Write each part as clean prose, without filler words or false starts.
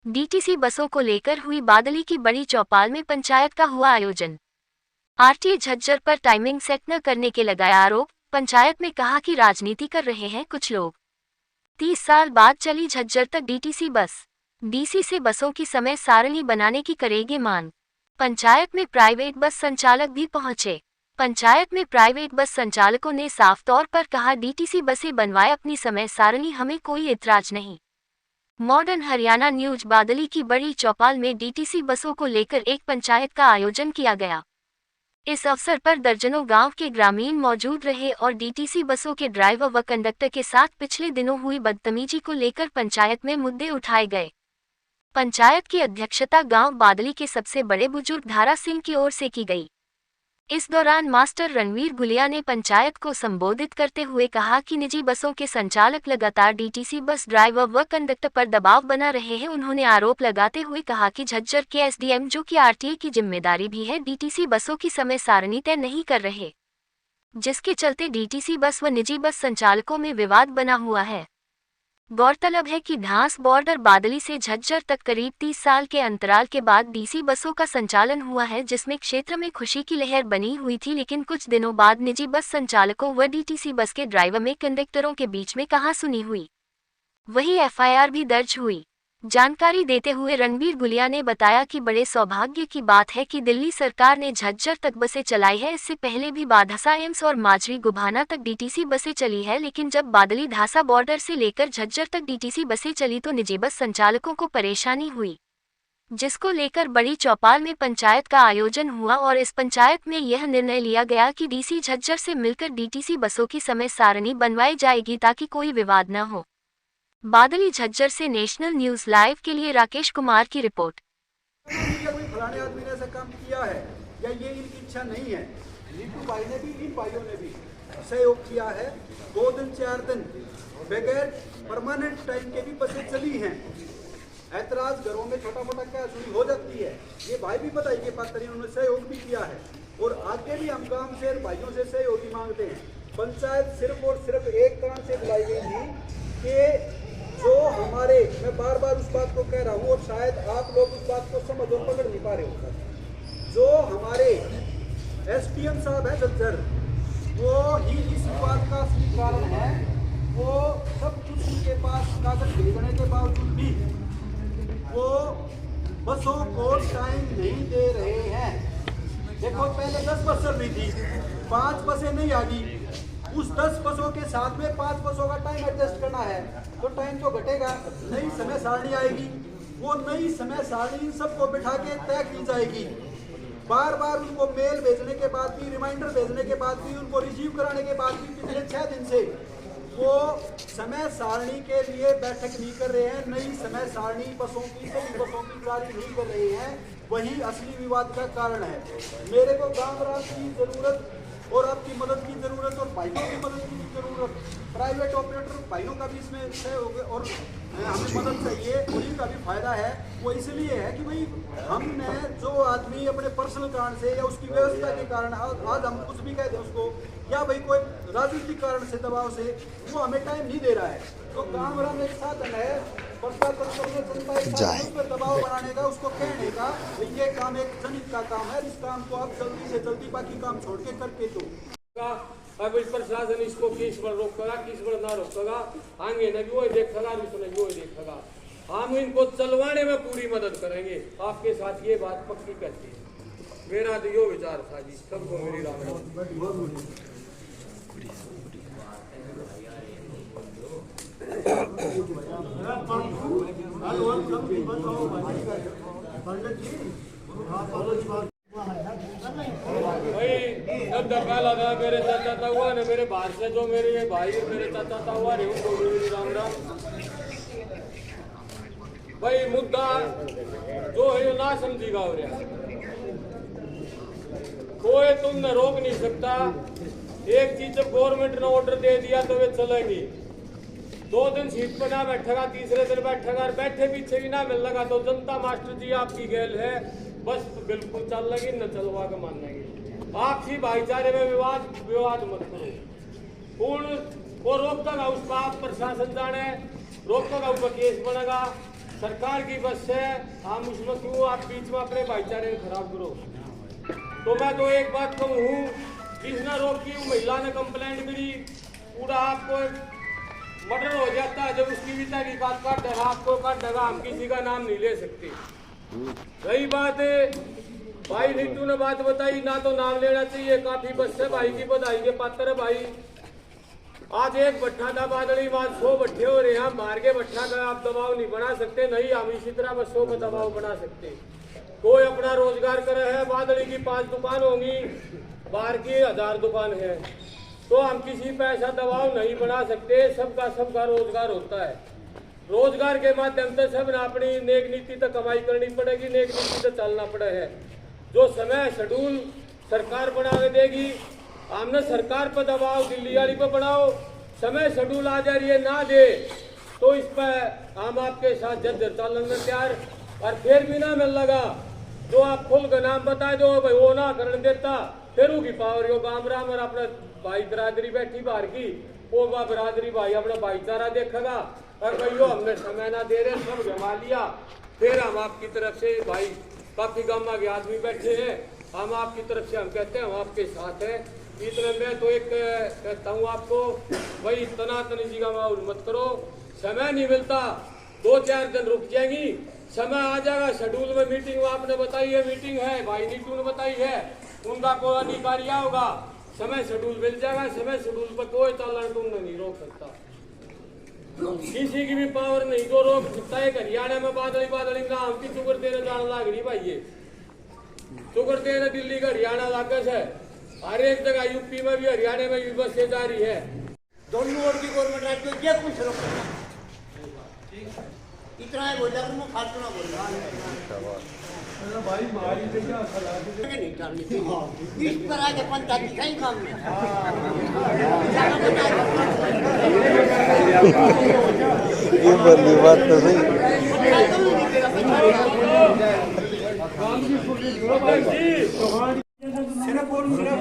DTC बसों को लेकर हुई बादली की बड़ी चौपाल में पंचायत का हुआ आयोजन। आरटीए झज्जर पर टाइमिंग सेट न करने के लगाया आरोप। पंचायत में कहा कि राजनीति कर रहे हैं कुछ लोग। 30 साल बाद चली झज्जर तक डीटीसी बस। डीसी से बसों की समय सारणी बनाने की करेगी मांग। पंचायत में प्राइवेट बस संचालक भी पहुंचे। पंचायत में प्राइवेट बस संचालकों ने साफ तौर पर कहा डीटीसी बसें बनवाए अपनी समय सारणी, हमें कोई इतराज नहीं। Modern Haryana news. बादली की बड़ी चौपाल में डीटीसी बसों को लेकर एक पंचायत का आयोजन किया गया। इस अवसर पर दर्जनों गांव के ग्रामीण मौजूद रहे और डीटीसी बसों के ड्राइवर व कंडक्टर के साथ पिछले दिनों हुई बदतमीजी को लेकर पंचायत में मुद्दे उठाए गए। पंचायत की अध्यक्षता गांव बादली के सबसे बड़े बुजुर्ग धारा सिंह की ओर से की गई। इस दौरान मास्टर रणवीर गुलिया ने पंचायत को संबोधित करते हुए कहा कि निजी बसों के संचालक लगातार डीटीसी बस ड्राइवर व कंडक्टर पर दबाव बना रहे हैं। उन्होंने आरोप लगाते हुए कहा कि झज्जर के एसडीएम, जो कि आरटीए की जिम्मेदारी भी है, डीटीसी बसों की समय सारणी तय नहीं कर रहे, जिसके चलते डीटीसी बस व निजी बस संचालकों में विवाद बना हुआ है। गौरतलब है कि ढांस बॉर्डर बादली से झज्जर तक करीब 30 साल के अंतराल के बाद डीसी बसों का संचालन हुआ है, जिसमें क्षेत्र में खुशी की लहर बनी हुई थी। लेकिन कुछ दिनों बाद निजी बस संचालकों व डीटीसी बस के ड्राइवर में कंडक्टरों के बीच में कहासुनी हुई। वहीं एफआईआर भी दर्ज हुई। जानकारी देते हुए रणवीर गुलिया ने बताया कि बड़े सौभाग्य की बात है कि दिल्ली सरकार ने झज्जर तक बसें चलाई है। इससे पहले भी बाधासा एम्स और माजरी गुभाना तक डीटीसी बसें चली है, लेकिन जब बादली ढासा बॉर्डर से लेकर झज्जर तक डीटीसी बसें चली तो निजी बस संचालकों को परेशानी हुई, जिसको लेकर बड़ी चौपाल में पंचायत का आयोजन हुआ और इस पंचायत में यह निर्णय लिया गया कि डीसी झज्जर से मिलकर डीटीसी बसों की समय सारणी बनवाई जाएगी ताकि कोई विवाद न हो। बादली झज्जर से नेशनल न्यूज लाइव के लिए राकेश कुमार की रिपोर्ट। फलाने आदमी ने ऐसा काम किया है या ये इनकी इच्छा नहीं है। नीतू भाई ने भी, इन भाइयों ने भी सहयोग किया है। 2 दिन 4 दिन बगैर परमानेंट टाइम के भी बसें चली हैं। ऐतराज घरों में छोटा मोटा क्या सुनी हो जाती है, ये भाई भी बताई के पात्र इन्होंने सहयोग भी किया है और आगे भी हम काम से भाइयों से सहयोग मांगते हैं। पंचायत सिर्फ और सिर्फ एक कारण से बुलाई गई थी कि जो हमारे, मैं बार बार उस बात को कह रहा हूँ और शायद आप लोग उस बात को समझ और पकड़ नहीं पा रहे हो, जो हमारे एसडीएम साहब है झज्जर, वो ही इस बात का असली कारण है। वो सब कुछ उनके पास कागज भेजने के बावजूद भी वो बसों को टाइम नहीं दे रहे हैं। देखो, पहले 10 बस चल रही थी, 5 बसें नहीं आ गई। उस 10 बसों के साथ में 5 बसों का टाइम एडजस्ट करना है तो टाइम तो घटेगा। नई समय सारणी आएगी, वो नई समय सारणी सबको बिठा के तय की जाएगी। बार बार उनको मेल भेजने के बाद भी, रिमाइंडर भेजने के बाद भी, उनको रिसीव कराने के बाद भी पिछले 6 दिन से वो समय सारणी के लिए बैठक नहीं कर रहे हैं। नई समय सारणी बसों की, सभी बसों की जारी नहीं कर रहे हैं। वही असली विवाद का कारण है। मेरे को गांव राज की जरूरत और आपकी मदद की जरूरत और भाइयों की मदद की जरूरत, प्राइवेट ऑपरेटर भाइयों का भी इसमें सहयोग और हमें मदद चाहिए। उन्हीं का भी फायदा है। वो इसलिए है कि भाई हमने जो आदमी अपने पर्सनल कारण से या उसकी व्यवस्था के कारण आज हम कुछ भी कहते हैं उसको, या भाई कोई राजनीतिक कारण से दबाव से वो हमें टाइम नहीं दे रहा है, तो काम वाला एक साधन है उस पर दबाव बनाने का, उसको कहने का ये काम एक जनहित का काम है, इस काम को आप जल्दी से जल्दी बाकी काम छोड़ के करके दो। अब इस प्रशासन इसको किस पर रोकेगा, किस पर ना रोकेगा, आगे न भी वो देखेगा, भी वो देखेगा। हम इनको चलवाने में पूरी मदद करेंगे, आपके साथ ये बात पक्की करती है। मेरा तो यो विचार था जी, सबको मेरी राम राम। जब डकाला था मेरे चाचा हुआ ने, मेरे बाहर से जो मेरे भाई मेरे चाचा हुआ रे, उनको मेरी राम राम। भाई मुद्दा जो है ना समझेगा हो रहा, कोई तुमने रोक नहीं सकता। एक चीज जब गवर्नमेंट ने ऑर्डर दे दिया तो वे चलेंगी। 2 दिन सीट पर ना बैठेगा, तीसरे दिन बैठेगा, बैठे पीछे भी ना मिल लगा तो जनता मास्टर जी आपकी गैल है, बस बिल्कुल चल लगी न चलवा के मान लेंगे। आपसी भाईचारे में विवाद मत करो। पूर्ण वो रोकता उसका आप प्रशासन जाने, रोकता उसका केस बनेगा। सरकार की बस है, हम उसमें क्यों आप बीच में अपने भाईचारे को खराब करो। तो मैं तो एक बात कहूँ, जिसने रोकी महिला ने कंप्लेंट करी, पूरा आपको मर्डर हो जाता है। जब उसकी भी तहकीकात काटेगा, आपको काटेगा, हम किसी का नाम नहीं ले सकते। सही बात है, भाई नीतू ने बात बताई, ना तो नाम लेना चाहिए, काफी बस है भाई की बधाई के पात्र है भाई। आज एक भट्ठा था बादली, आज 100 भट्ठे हो रहे हैं। मार के भट्ठा का आप दबाव नहीं बना सकते, नहीं हम इसी तरह बस 100 का दबाव बना सकते। कोई अपना रोजगार कर रहा है, बादली की 5 दुकान होंगी, बाहर की 1000 दुकान है, तो हम किसी पे ऐसा दबाव नहीं बना सकते। सबका रोजगार होता है, रोजगार के माध्यम से सब ने अपनी नेक नीति तक कमाई करनी पड़ेगी, नेक नीति तक चलना पड़े है। जो समय शेड्यूल सरकार बना के देगी, हमने सरकार पर दबाव दिल्ली वाली पर बनाओ, समय शेड्यूल आ जा रही है ना दे, तो इस पर हम आपके साथ जद्दर चलन में तैयार। और फिर भी ना मिल लगा, जो आप खुल का नाम बताए दो भाई वो ना करने देता, फिर की पावर यो गाम राम और अपना भाई बरादरी बैठी बाहर की, वो बरादरी भाई अपना भाईचारा देखेगा। और भाइयों हमने समय ना दे रहे, सब जमा लिया, फिर हम आपकी तरफ से भाई काफी गामा के आदमी बैठे हैं, हम आपकी तरफ से हम कहते हैं हम आपके साथ हैं। इतने में तो एक कहता हूँ आपको, भाई तनातनी जी का माहौल मत करो, समय नहीं मिलता, 2-4 दिन रुक जाएंगी, समय आ जाएगा। शेड्यूल में मीटिंग आपने बताई है, मीटिंग है भाई नीतू ने बताई है, उनका कोई अधिकारी होगा, समय शेड्यूल मिल जाएगा। समय शेड्यूल पर कोई चालान तुमने नहीं रोक सकता, किसी की भी पावर नहीं जो रोक सकता है। हरियाणा में बादली नाम की चुकर देने जाने लाग रही भाई, ये चुकर देने दिल्ली का हरियाणा लागत है, हर एक जगह यूपी में भी हरियाणा में भी बसें जा रही है। दोनों ओर की गवर्नमेंट राज्य क्या कुछ रोक इतना है बोला कि मैं फालतू ना बोल रहा भाई मारी नहीं करनी चाहिए इस पर आगे पंचायत कहीं काम नहीं ये बदली बात तो सही। सिर्फ और सिर्फ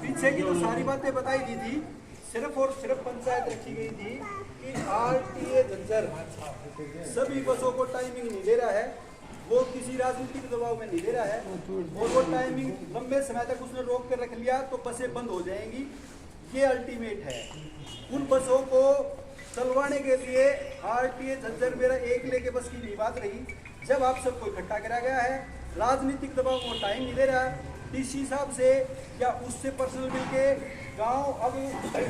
पीछे की तो सारी बातें बताई दी थी, सिर्फ और सिर्फ पंचायत रखी गई थी कि आरटीए झज्जर सभी बसों को टाइमिंग नहीं दे रहा है, वो किसी राजनीतिक दबाव में नहीं दे रहा है, और वो टाइमिंग लंबे समय तक उसने रोक कर रख लिया तो बसें बंद हो जाएंगी, ये अल्टीमेट है। उन बसों को चलवाने के लिए आरटीए झज्जर मेरा एक लेके बस की नहीं बात रही, जब आप सबको इकट्ठा करा गया है, राजनीतिक दबाव को टाइम नहीं दे रहा है, डीसी साहब से या उससे पर्सनल मिलके गांव अब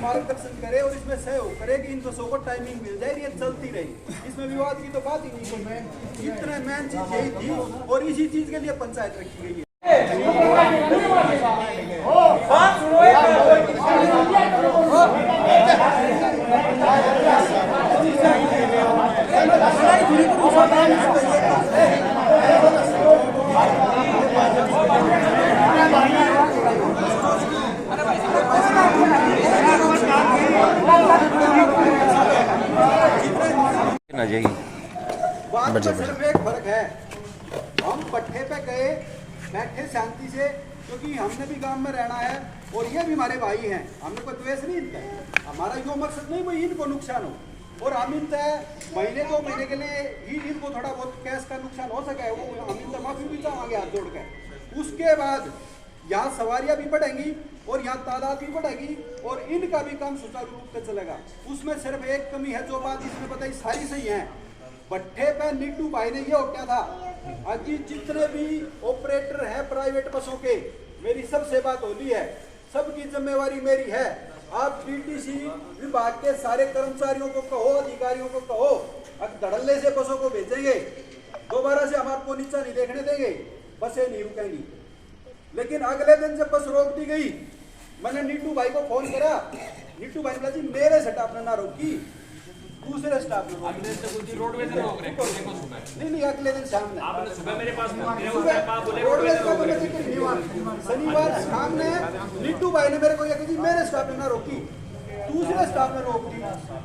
मार्गदर्शन करे और इसमें सहयोग करे कि इन बसों को टाइमिंग मिल जाए, ये चलती रही, इसमें विवाद की तो बात ही नहीं है। इतना मेन चीज यही थी और इसी चीज के लिए पंचायत रखी गई है। बात में सिर्फ एक फर्क है, हम पट्टे पे गए बैठे शांति से, क्योंकि हमने भी गांव में रहना है और ये भी हमारे भाई हैं, हमने कोई द्वेष नहीं इनका, हमारा यो मकसद नहीं भाई इनको नुकसान हो, और हम इनसे महीने 2 महीने के लिए ही इनको थोड़ा बहुत कैश का नुकसान हो सके वो हम इनसे माफी भी चाहेंगे हाथ जोड़ कर। उसके बाद यहाँ सवारियाँ भी बढ़ेंगी और यहाँ तादाद भी बढ़ेगी और इनका भी काम सुचारू रूप से चलेगा। उसमें सिर्फ एक कमी है, जो बात इसने बताई सारी सही है, भट्ठे पे नीटू भाई ने ये उठाया था, अजी जितने भी ऑपरेटर हैं प्राइवेट बसों के, मेरी सबसे बात होती है, सबकी जिम्मेवारी मेरी है। आप डीटीसी विभाग के सारे कर्मचारियों को कहो, अधिकारियों को कहो, अब धड़ल्ले से बसों को भेजेंगे, दोबारा से हम आपको नीचा नहीं देखने देंगे, बसें नहीं रुकेंगी। लेकिन अगले दिन जब बस रोक दी गई, मैंने नीटू भाई को फोन करा, नीटू भाई बोला जी मेरे स्टाफ ने ना रोकी, दूसरे स्टाफ ने रोडवेज ने रोक रहे नहीं अगले दिन शाम में आपने सुबह मेरे पास रोडवेज का बोले कि शनिवार शाम में नीटू भाई ने मेरे को यह कहा मेरे स्टाफ ने ना रोकी, दूसरे स्टाफ ने रोक दी।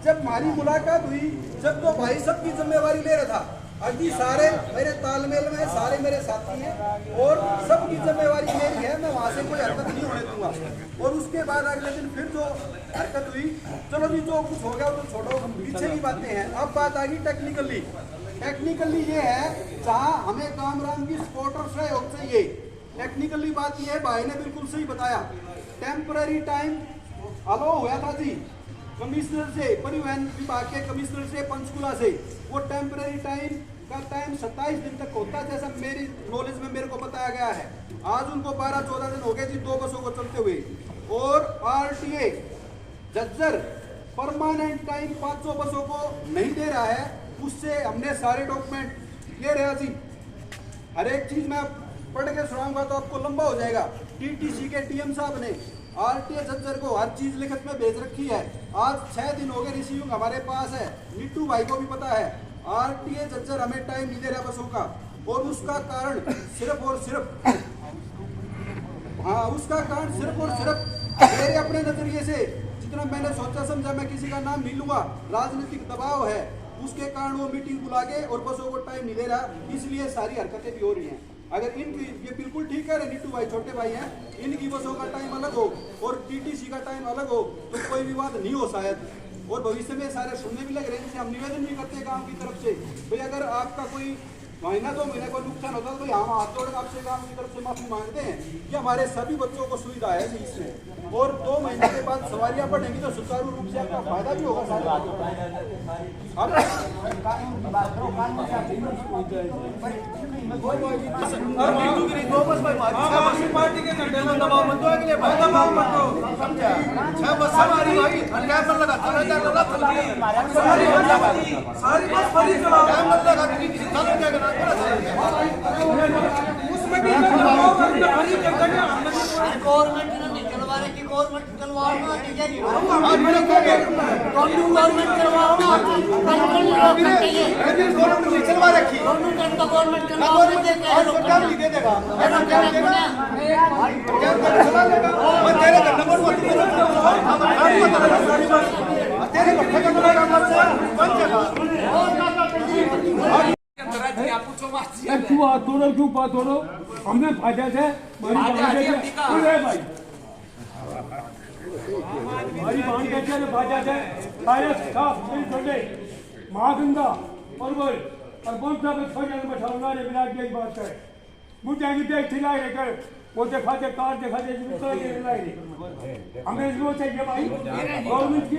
जब हमारी मुलाकात हुई, जब तो भाई सबकी जिम्मेवारी ले रहा था, अभी सारे मेरे तालमेल में सारे मेरे साथी हैं और सबकी जिम्मेवारी मेरी है, मैं वहाँ से कोई हरकत नहीं होने दूंगा। और उसके बाद अगले दिन फिर जो हरकत हुई, चलो जी जो कुछ हो गया तो छोड़ो, पीछे की बातें हैं। अब बात आ गई टेक्निकली, टेक्निकली ये है जहाँ हमें कामरान की सपोर्ट और सहयोग चाहिए। टेक्निकली बात ये है, भाई ने बिल्कुल सही बताया। टेम्पररी टाइम अलाउ हुआ था जी कमिश्नर से, परिवहन विभाग के कमिश्नर से, पंचकुला से। वो टेम्पररी टाइम का टाइम 27 दिन तक होता है, जैसा मेरी नॉलेज में मेरे को बताया गया है। आज उनको 12-14 दिन हो गए जी 2 बसों को चलते हुए। और RTA झज्जर परमानेंट टाइम 500 बसों को नहीं दे रहा है। उससे हमने सारे डॉक्यूमेंट ये रहा जी, हर एक चीज मैं पढ़ के सुनाऊंगा तो आपको लंबा हो जाएगा। TTC के DM साहब ने RTA झज्जर को हर चीज लिखित में भेज रखी है। आज 6 दिन हो गए, रिसीविंग हमारे पास है, नीटू भाई को भी पता है। RTA झज्जर हमें टाइम नहीं दे रहा बसों का, और उसका कारण सिर्फ और सिर्फ मेरे अपने नजरिए से, जितना मैंने सोचा समझा, मैं किसी का नाम नहीं लूंगा, राजनीतिक दबाव है। उसके कारण वो मीटिंग बुला के और बसों को टाइम नहीं दे रहा, इसलिए सारी हरकतें भी हो रही हैं। अगर इनकी ये बिल्कुल ठीक है, नीटू भाई छोटे भाई हैं, इनकी बसों का टाइम अलग हो और TTC का टाइम अलग हो तो कोई विवाद नहीं हो शायद। और भविष्य में सारे सुनने भी लग रहे हैं, जिसे हम निवेदन भी करते हैं गांव की तरफ से, भाई अगर आपका कोई महीना 2 महीने को नुकसान होता है तो भाई हम हाथ जोड़ आपसे गांव की तरफ से माफी मांगते हैं। ये हमारे सभी बच्चों को सुविधा है इसमें। और 2 महीने के बाद सवारियां बढ़ेंगी तो सुचारू रूप से आपका फायदा भी होगा सारे बच्चों पार्टी के झंडे में दबाव मत दो, अगले भाई दबाव मत दो, समझा? 6 बस हमारी भाई कैमरा लगा, सारी बस फरी चलाओ, कैमरा लगा चालू क्या करना उसमें भी गवर्नमेंट ने नहीं चलवा रही थी, गवर्नमेंट चलवाओ ना, ठीक है जी। गवर्नमेंट चलवाओ ना, गवर्नमेंट चलवा रखी, गवर्नमेंट तो गवर्नमेंट चलवाओ नहीं देते हैं लोग, क्या नहीं दे देगा, क्या चला लेगा। मैं तेरे का नंबर मत तेरे भट्टे का नंबर बन जाएगा। तू हाथ तोड़ो, क्यों बात तोड़ो, हमने फायदा से हमारी बाण कहते हैं फायदा से महागंगा परवल और कौन सा बैठाऊंगा रे बिना की बात है। मुझे देख खिलाए कर वो दिखाते कार दिखाते हमें जो चाहिए भाई गवर्नमेंट की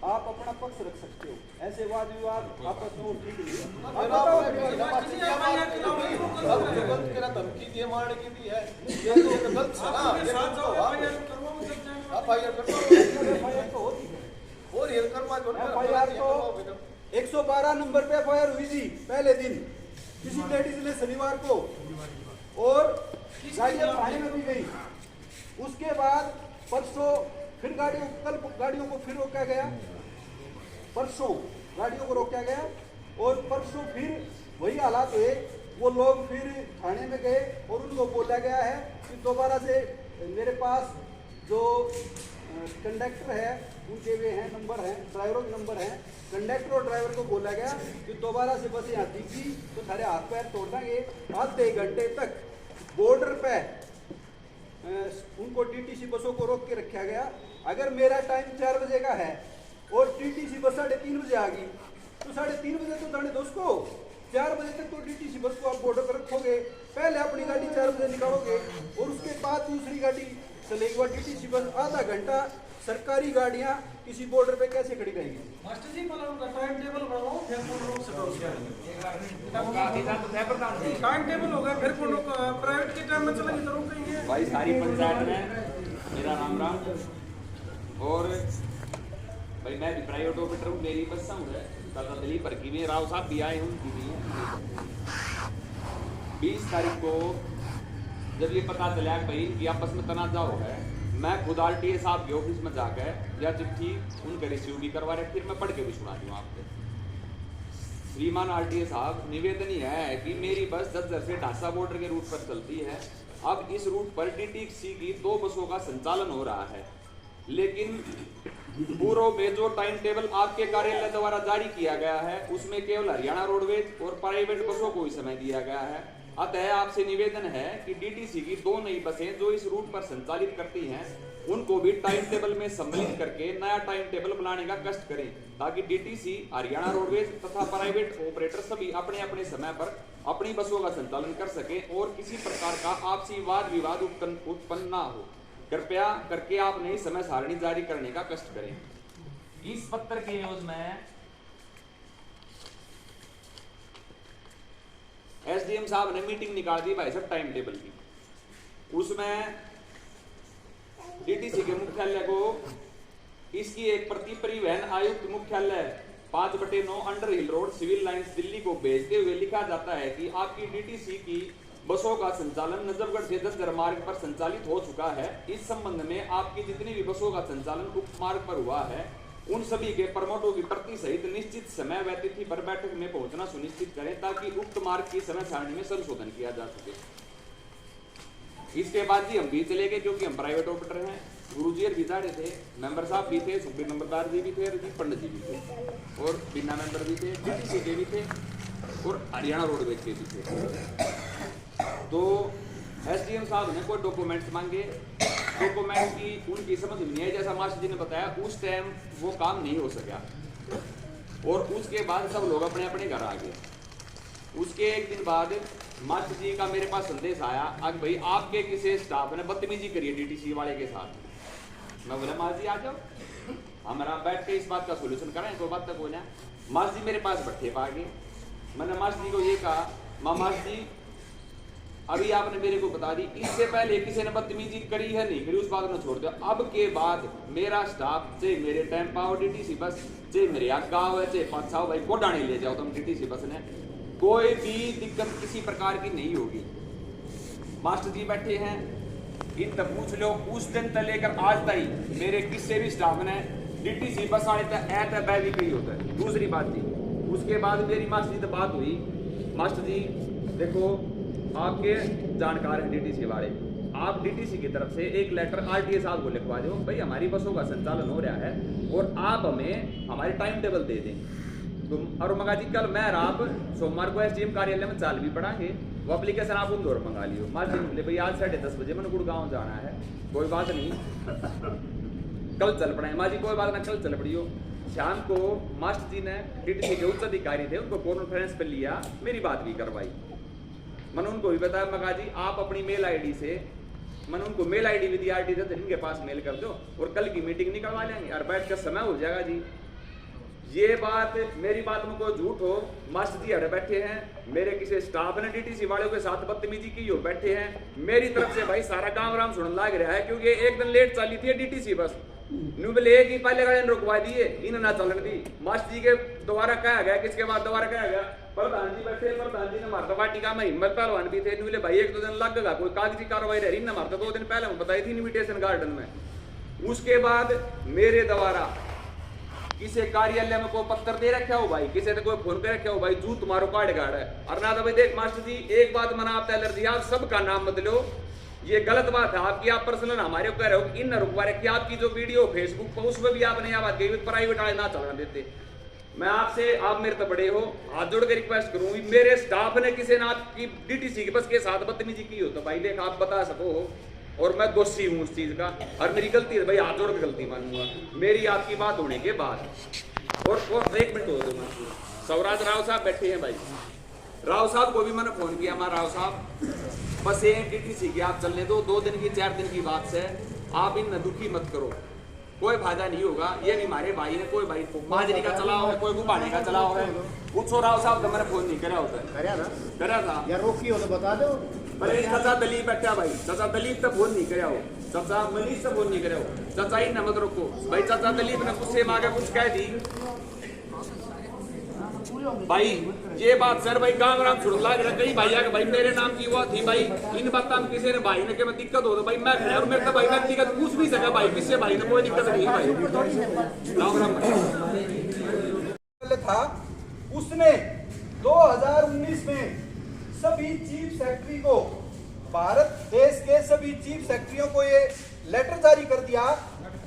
आप अपना पक्ष रख सकते हो। ऐसे वाद विवाद आपस में ठीक नहीं धमकी दिए मारने की भी है, ये तो गलत है ना। और ये करवा दो ना। 112 नंबर पे FIR हुई थी पहले दिन किसी लेडीज ने शनिवार को, और गाड़ियां थाने में भी गई। उसके बाद परसों फिर कल गाड़ियों को फिर रोका गया, परसों गाड़ियों को रोका गया, और परसों फिर वही हालात हुए। वो लोग फिर थाने में गए और उनको बोला गया है कि दोबारा से मेरे पास जो कंडक्टर है उनके वे हैं नंबर हैं, ड्राइवरों के नंबर हैं, कंडक्टर और ड्राइवर को बोला गया कि दोबारा से बस यहाँ दिखी तो सारे हाथ पैर तोड़ देंगे। आधे घंटे तक बॉर्डर पे उनको TTC बसों को रोक के रखा गया। अगर मेरा टाइम 4 बजे का है और TTC बस 3:30 बजे आ गई तो 3:30 बजे तो जाने दो उसको, 4 बजे तक तो TTC बस को आप बॉर्डर पर रखोगे। पहले अपनी गाड़ी 4 बजे निकालोगे और उसके बाद दूसरी गाड़ी चलेगी। और TTC बस आधा घंटा सरकारी गाड़ियां किसी बॉर्डर पे कैसे खड़ी रहेगी? मास्टर जी टाइम टेबल बनाओ, टाइम टेबल होगा, फिर प्राइवेट के टाइम में चलेंगे तो रोकेंगे भाई। सारी पंचायत में मेरा राम और भाई मैं भी प्राइवेट ऑपरेटर हूँ, मेरी बस है दादा दिलीप पर की भी, राव साहब भी आए उनकी भी है। 20 तारीख को जब ये पता चला भाई इनकी आपस में तनाजा हो है, मैं खुद RTA साहब के ऑफिस में जाकर या चिट्ठी उनके रिसीव भी करवा रहे, फिर मैं पढ़ के भी सुना दूँ आपको। श्रीमान RTA साहब, निवेदन ही है कि मेरी बस झज्जर से ढासा बॉर्डर के रूट पर चलती है। अब इस रूट पर TTC की 2 बसों का संचालन हो रहा है, लेकिन पूर्व में जो टाइम टेबल आपके कार्यालय द्वारा जारी किया गया है उसमें केवल हरियाणा रोडवेज और प्राइवेट बसों को ही समय दिया गया है। अतः आपसे निवेदन है कि डीटीसी की 2 नई बसें जो इस रूट पर संचालित करती हैं उनको भी टाइम टेबल में सम्मिलित करके नया टाइम टेबल बनाने का कष्ट करें, ताकि डीटीसी, हरियाणा रोडवेज तथा प्राइवेट ऑपरेटर सभी अपने अपने समय पर अपनी बसों का संचालन कर सकें और किसी प्रकार का आपसी वाद विवाद उत्पन्न ना हो। कृपया करके आप नई समय सारणी जारी करने का कष्ट करें। इस पत्र के न्यूज में एसडीएम साहब ने मीटिंग निकाल दी भाई साहब टाइम टेबल की। उसमें डीटीसी के मुख्यालय को इसकी एक प्रति परिवहन आयुक्त मुख्यालय 5/9 अंडर हिल रोड, सिविल लाइंस, दिल्ली को भेजते हुए लिखा जाता है कि आपकी डीटीसी की बसों का संचालन नजफगढ़ से झज्जर मार्ग पर संचालित हो चुका है। इस संबंध में आपकी जितनी भी बसों का संचालन उक्त मार्ग पर हुआ है उन सभी के प्रमोटों की प्रति सहित निश्चित समय व तिथि पर बैठक में पहुंचना सुनिश्चित करें, ताकि उक्त मार्ग की समय सारणी में संशोधन किया जा सके। इसके बाद जी हम भी चले गए, क्योंकि हम प्राइवेट ऑपरेटर हैं। गुरुजी भी जा रहे थे, मेंबर साहब भी थे, सुप्रीम नंबरदार जी भी थे, रजीत पंडित जी भी थे और बिना मेंबर भी थे, डीटीसी के भी थे और हरियाणा रोडवेज के भी थे। तो एसडीएम साहब ने कोई डॉक्यूमेंट्स मांगे, डॉक्यूमेंट की उनकी समझ में नहीं आई। जैसा मास्टर जी ने बताया उस टाइम वो काम नहीं हो सका और उसके बाद सब लोग अपने अपने घर आ गए। उसके एक दिन बाद मास्टर जी का मेरे पास संदेश आया, अब भाई आपके किसी स्टाफ ने बदतमीजी करी है डीटीसी वाले के साथ। मैं बोला मास्टर जी आ जाओ, हमारा बैठ के इस बात का सोल्यूशन करें, कोई बात तक हो जाए। मास्टर जी मेरे पास भट्टे पा गए। मैंने मास्टर जी को ये कहा, मास्टर जी अभी आपने मेरे को बता दी, इससे पहले किसी ने बदतमीजी करी है नहीं करी, उस बात को छोड़ दो। अब के बाद मेरा स्टाफ, चाहे मेरे टाइम पाओ डीटीसी बस, चाहे मेरे यहाँ गाँव है, चाहे पाछा भाई गोडाने ले जाओ तुम डीटीसी बस ने, कोई भी दिक्कत किसी प्रकार की नहीं होगी। मास्टर जी बैठे हैं, इनसे पूछ लो, उस दिन तक लेकर आज तक मेरे किसी भी स्टाफ ने डीटीसी बस आने तक ऐसा बै भी कही होता है। दूसरी बात थी, उसके बाद मेरी मास्टर जी से बात हुई, मास्टर जी देखो आपके जानकार हैं डीटीसी वाले, आप डीटीसी की तरफ से एक लेटर आरटीए साहब को लिखवा दो, भाई हमारी बसों का संचालन हो रहा है और आप हमें हमारे टाइम टेबल दे दें। तो और मंगा जी कल मैं आप सोमवार को एसडीएम कार्यालय में चाल भी पढ़ाएंगे, वो एप्लीकेशन आप उन दौर मंगा लियो। मास्टर जी बोले भाई आज 10:30 बजे मैंने गुड़गांव जाना है, कोई बात नहीं कल चल पड़े। माँ जी कोई बात ना कल चल पड़ियो। शाम को मास्टर जी ने डीटीसी के उच्च अधिकारी थे उनको कॉन्फ्रेंस पे लिया, मेरी बात भी करवाई। मैंने उनको भी बताया मगा जी आप अपनी मेल आईडी से, मैंने उनको मेल आईडी भी दी आरटीए से, इनके पास मेल कर दो और कल की मीटिंग निकलवा लेंगे और बैठ कर समय हो जाएगा जी। ये बात मेरी बात में कोई झूठ हो, मास्टर जी अरे बैठे हैं, मेरे किसी स्टाफ ने डीटीसी वालों के साथ बदतमीजी की हो बैठे हैं, मेरी तरफ से भाई सारा काम राम सुनने लग रहा है, क्योंकि एक दिन लेट चली थी डीटीसी बस, न्यूबल एक ही पहले गाड़ी रुकवा दिए, इन ना चलन दी। मास्टर जी के दोबारा कहा गया, किसके बाद दोबारा कहा गया, प्रधान जी बैठे, प्रधान जी ने मारता वाटिका में हिम्मत पहलवान भी थे, न्यूले भाई 1-2 दिन लग गया, कोई कागजी कार्रवाई रही ना मारता, 2 दिन पहले मैं बताई थी इन्विटेशन गार्डन में। उसके बाद मेरे द्वारा किसी कार्यालय में कोई पत्र दे रखा हो भाई, किसी ने कोई फोन कर रखा हो भाई, जू तुम्हारो कार्ड गार्ड है और ना तो भाई देख मास्टर जी एक बात मना आप एलर्जी, आप सबका नाम मत लो, ये गलत बात है आपकी, आप पर्सनल हमारे को कह रहे हो इन न रुकवा रखी, आपकी जो वीडियो फेसबुक पर उसमें भी आपने यह बात कही प्राइवेट वाले ना चलना देते। मैं आपसे, आप मेरे तो बड़े हो, हाथ जोड़ के रिक्वेस्ट करूंगी, मेरे स्टाफ ने किसी ने आपकी डीटीसी की बस के साथ बदतमीजी की हो तो भाई देख आप बता सको हो, और मैं दोषी हूं उस चीज का और मेरी गलती है भाई, हाथ जोड़ के गलती मानूंगा मेरी आपकी बात होने के बाद। और 1 मिनट हो दो, स्वराज राव साहब बैठे हैं भाई, राव साहब को भी मैंने फोन किया, मैं राव साहब बस ये डीटीसी की आप चलने दो, 2 दिन की 4 दिन की बात से आप इन दुखी मत करो, कोई फायदा नहीं होगा। ये भी हमारे भाई ने, कोई भाई माजरी का चलाओ है, कोई गुबाने का चलाओ है, पूछो राव साहब का मैंने फोन नहीं करा होता है, करा था यार, रोकी हो तो बता दो। अरे चाचा दलीप बैठा भाई, चाचा दलीप तक फोन नहीं कराया हो, चाचा मनीष से फोन नहीं कराया हो, चाचा ही न मत रोको भाई, चाचा दलीप ने गुस्से में आके कुछ कह दी भाई, ये बात सर भाई काम राम छुड़ लाग रहा, कई भाई आके भाई मेरे नाम की हुआ थी भाई, इन बात हम किसी ने भाई ने के में दिक्कत हो तो भाई मैं खैर मेरे तो भाई व्यक्तिगत पूछ भी सका भाई, किससे भाई ने कोई दिक्कत नहीं भाई, राम राम था। उसने 2019 में सभी चीफ सेक्रेटरी को, भारत देश के सभी चीफ सेक्रेटरियों को ये लेटर जारी कर दिया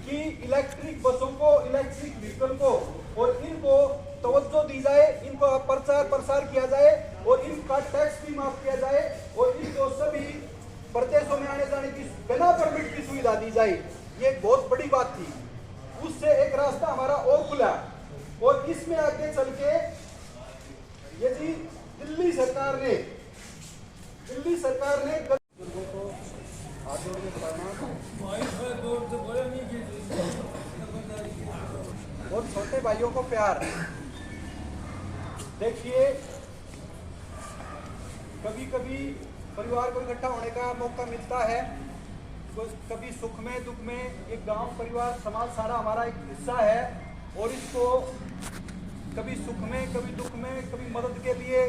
कि इलेक्ट्रिक बसों को, इलेक्ट्रिक व्हीकल को और इनको तवज्जो दी जाए, इनको प्रचार प्रसार किया जाए और इनका टैक्स भी माफ किया जाए और इनको सभी प्रदेशों में आने जाने की बिना परमिट की सुविधा दी जाए। ये एक बहुत बड़ी बात थी। उससे एक रास्ता हमारा और खुला और इसमें आगे चल के ये जी दिल्ली सरकार ने और छोटे भाइयों को प्यार। देखिए, कभी कभी परिवार को इकट्ठा होने का मौका मिलता है, कभी सुख में दुख में। एक गांव, परिवार, समाज सारा हमारा एक हिस्सा है और इसको कभी सुख में, कभी दुख में, कभी मदद के लिए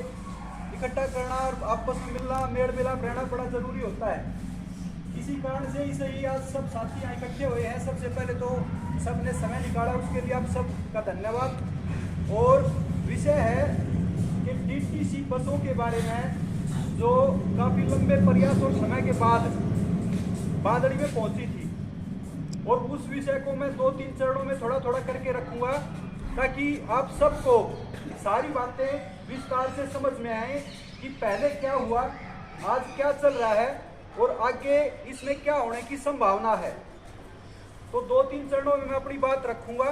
इकट्ठा करना और आपस में मिलना, मेल मिलाप रहना बड़ा जरूरी होता है। इसी कारण से ही आज सब साथी यहाँ इकट्ठे हुए हैं। सबसे पहले तो सबने समय निकाला, उसके लिए आप सबका धन्यवाद। और विषय है कि डीटीसी बसों के बारे में, जो काफी लंबे प्रयास और समय के बाद बादड़ी में पहुंची थी, और उस विषय को मैं 2-3 चरणों में थोड़ा थोड़ा करके रखूंगा ताकि आप सबको सारी बातें विस्तार से समझ में आए कि पहले क्या हुआ, आज क्या चल रहा है और आगे इसमें क्या होने की संभावना है। तो 2-3 चरणों में मैं अपनी बात रखूंगा।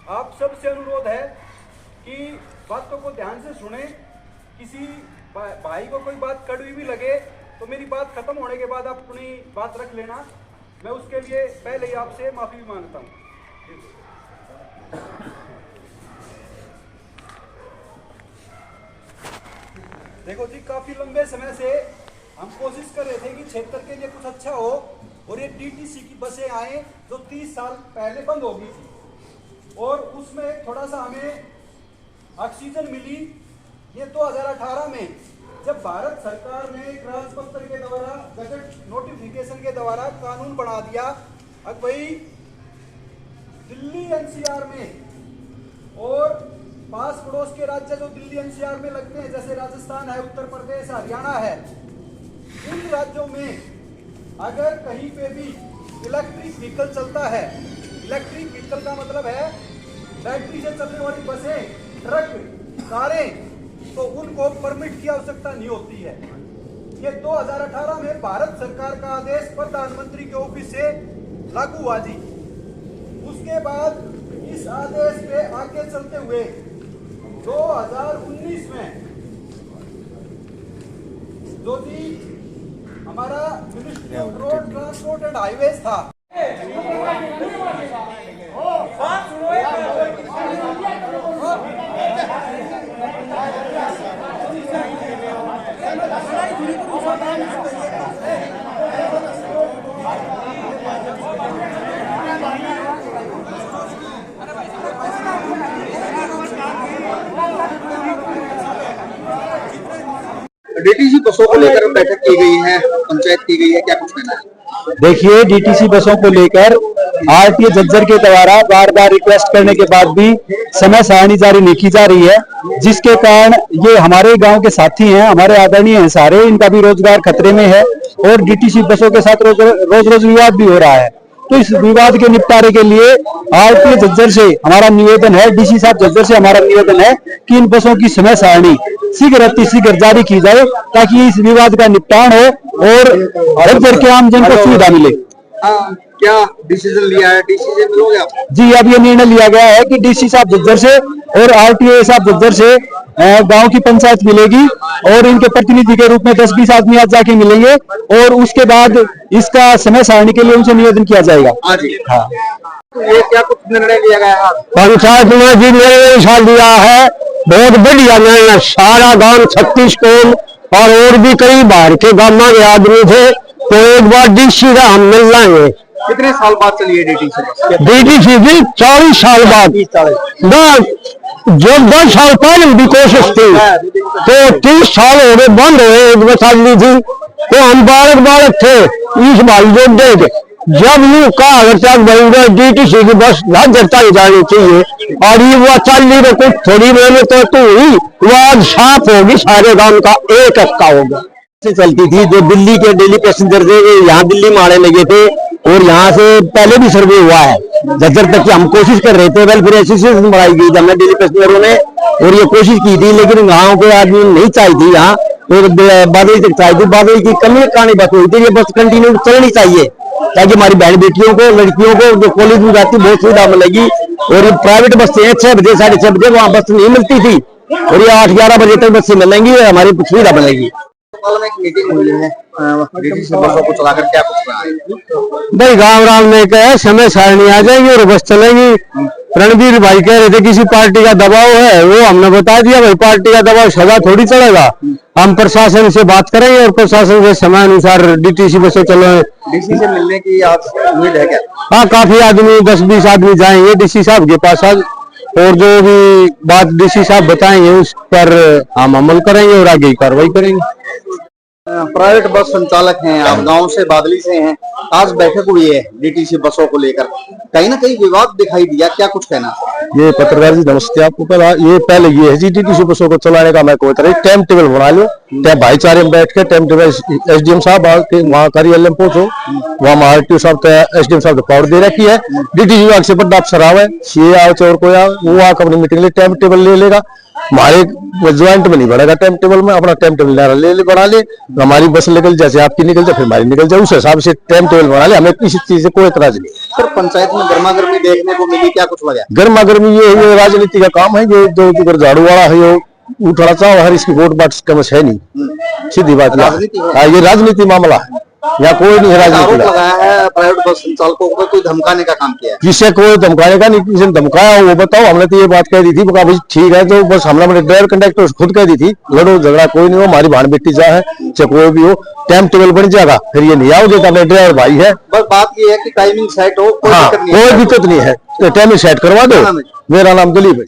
आप सबसे अनुरोध है कि बातों को ध्यान से सुने। किसी भाई को कोई बात कड़वी भी लगे तो मेरी बात खत्म होने के बाद आप अपनी बात रख लेना। मैं उसके लिए पहले ही आपसे माफी भी मांगता हूँ। देखो जी, काफी लंबे समय से हम कोशिश कर रहे थे कि क्षेत्र के लिए कुछ अच्छा हो और ये डीटीसी की बसें आए जो 30 साल पहले बंद हो गई थी और उसमें थोड़ा सा हमें ऑक्सीजन मिली। ये 2018 में जब भारत सरकार ने एक राजपत्र के द्वारा, गजट नोटिफिकेशन के द्वारा कानून बना दिया। अब भाई दिल्ली एनसीआर में और पास पड़ोस के राज्य जो दिल्ली एनसीआर में लगते हैं, जैसे राजस्थान है, उत्तर प्रदेश, हरियाणा है, इन राज्यों में अगर कहीं पे भी इलेक्ट्रिक व्हीकल चलता है, इलेक्ट्रिक व्हीकल का मतलब है बैटरी से चलने वाली बसें, ट्रक, कारें, तो उनको परमिट की आवश्यकता नहीं होती है। ये 2018 में भारत सरकार का आदेश प्रधानमंत्री के ऑफिस से लागू हुआ जी। उसके बाद इस आदेश पे आगे चलते हुए 2019 में जो जी हमारा ministry of road transport and highways था, डीटीसी बसों को लेकर बैठक की गई है, पंचायत की गई है, क्या कुछ कहना है? देखिए, डीटीसी बसों को लेकर आरटीए झज्जर के द्वारा बार बार रिक्वेस्ट करने के बाद भी समय सारणी जारी नहीं की जा रही है, जिसके कारण ये हमारे गांव के साथी हैं, हमारे आदरणीय हैं सारे, इनका भी रोजगार खतरे में है और डीटीसी बसों के साथ रोज विवाद भी हो रहा है। तो इस विवाद के निपटारे के लिए आरटीए झज्जर से हमारा निवेदन है, डीसी साहब झज्जर से हमारा निवेदन है कि इन बसों की समय सारणी शीघ्र जारी की जाए ताकि इस विवाद का निपटान हो और झज्जर के आम जन को सुविधा मिले। क्या डिसीजन लिया है? डीसी से मिलोगे आप? जी, अब ये निर्णय लिया गया है कि डीसी साहब झज्जर से और आरटीए साहब झज्जर से गांव की पंचायत मिलेगी और इनके प्रतिनिधि के रूप में 10-20 आदमी आज जाके मिलेंगे और उसके बाद इसका समय सारणी के लिए उनसे निवेदन किया जाएगा। हाँ, तो ये क्या कुछ निर्णय लिया गया है? पंचायत ने जी निर्णय लिया है, बहुत बढ़िया निर्णय। सारा गांव 36 कोल और भी कई बाहर के गांव के आदमी थे, तो एक बार डीसी का हम मिल लाएंगे। कितने साल बाद चली है डीटीसी? डीटीसी जी 40 साल बाद। जो 10 साल पहले भी कोशिश थी तो 30 साल हो गए बंद हुए, बचा ली थी। तो हम बालक थे, इस भाई जो देख जब यू कहा डीटीसी की बस झज्जर ही जानी चाहिए और ये वो चल रही तो कुछ थोड़ी मेहनत तो हुई, वो आज साफ होगी, सारे गांव का एक होगा। से चलती थी, जो दिल्ली के डेली पैसेंजर थे वो यहाँ दिल्ली में आने लगे थे और यहाँ से पहले भी सर्वे हुआ है झज्जर तक की। हम कोशिश कर रहे थे, वेलफेयर एसोसिएशन बनाई गई हमने डेली पैसेंजरों ने और ये कोशिश की थी, लेकिन गाँव के आदमी नहीं चाहिए थी यहाँ, तो बादली तक चाहिए थी। बादली की कमी कहानी बस हुई थी, ये बस कंटिन्यू चलनी चाहिए ताकि हमारी बहन बेटियों को, लड़कियों को जो कॉलेज में जाती बहुत सुविधा मिलेगी। और ये प्राइवेट बसें हैं 6 बजे 6:30 बजे वहाँ बस नहीं मिलती थी और ये 8-11 बजे तक बसें मिलेंगी, हमारी सुविधा बनेगी। में एक मीटिंग हुई है डीटीसी बसों को चलाकर, क्या कुछ कहा है? भाई राम ने कहा समय सारणी आ जाएगी और बस चलेगी। रणबीर भाई कह रहे थे किसी पार्टी का दबाव है, वो हमने बता दिया भाई पार्टी का दबाव सदा थोड़ी चलेगा। हम प्रशासन से बात करेंगे और प्रशासन से समय अनुसार डीटीसी बसें चलो। डीसी से मिलने की आज उम्मीद है क्या? हाँ, काफी आदमी 10-20 आदमी जाएंगे डीसी साहब के पास आज, और जो भी बात डीसी साहब बताएंगे उस पर हम अमल करेंगे और आगे कार्रवाई करेंगे। प्राइवेट बस संचालक हैं आप, गांव से बादली से हैं, आज बैठक हुई है डीटीसी बसों को लेकर, कहीं ना कहीं विवाद दिखाई दिया, क्या कुछ कहना? ये पत्रकार जी नमस्ते आपको। पहले ये है जी डीटीसी बसों को चलाने का मैं कोई तरह टाइम टेबल बना लो, भाईचारे में बैठ के टाइम टेबल एसडीएम साहब वहाँ कार्यालय में पहुंचो, वहाँ आरटीओ साहब एसडीएम साहब पावर दे रखी है, डीटीसी विभाग से बड़ा अफसर आवे, सीए आओ और कोई आओ, वो आकर अपनी मीटिंग ले टाइम टेबल ले लेगा। हमारे ज्वाइंट में नहीं बढ़ेगा टाइम टेबल में, अपना टाइम टेबल ले बना ले, हमारी बस निकल जैसे आपकी निकल जाए फिर हमारी निकल जाए, उस हिसाब से टाइम टेबल बना ले, हमें किसी चीज से कोई एतराज नहीं। सर पंचायत में गर्मा गर्मी देखने को मिली, क्या कुछ लगा? गर्मा गर्मी ये राजनीति का काम है, ये जो झाड़ू वाला है ये उठा चाव हर इसकी वोट बाट कमस है नहीं, सीधी बात है, ये राजनीति मामला है, यहाँ कोई नहीं है राजनीति लगाया है। प्राइवेट बस संचालकों को कोई धमकाने का काम किया है? किसे कोई धमकाने का नहीं, किसी ने धमकाया वो बताओ। हमने तो ये बात कह दी थी भाई ठीक है, तो बस हमने अपने ड्राइवर कंडक्टर खुद कह दी थी लड़ो झगड़ा कोई नहीं हो, हमारी भान बेटी जा है चाहे कोई भी हो, टाइम टेबल बन जाएगा, फिर ये नहीं आओगे तो अपने ड्राइवर भाई है। बस बात ये है कि टाइमिंग सेट हो, कोई दिक्कत नहीं है, टाइमिंग सेट करवा दो। मेरा नाम दिलीप है।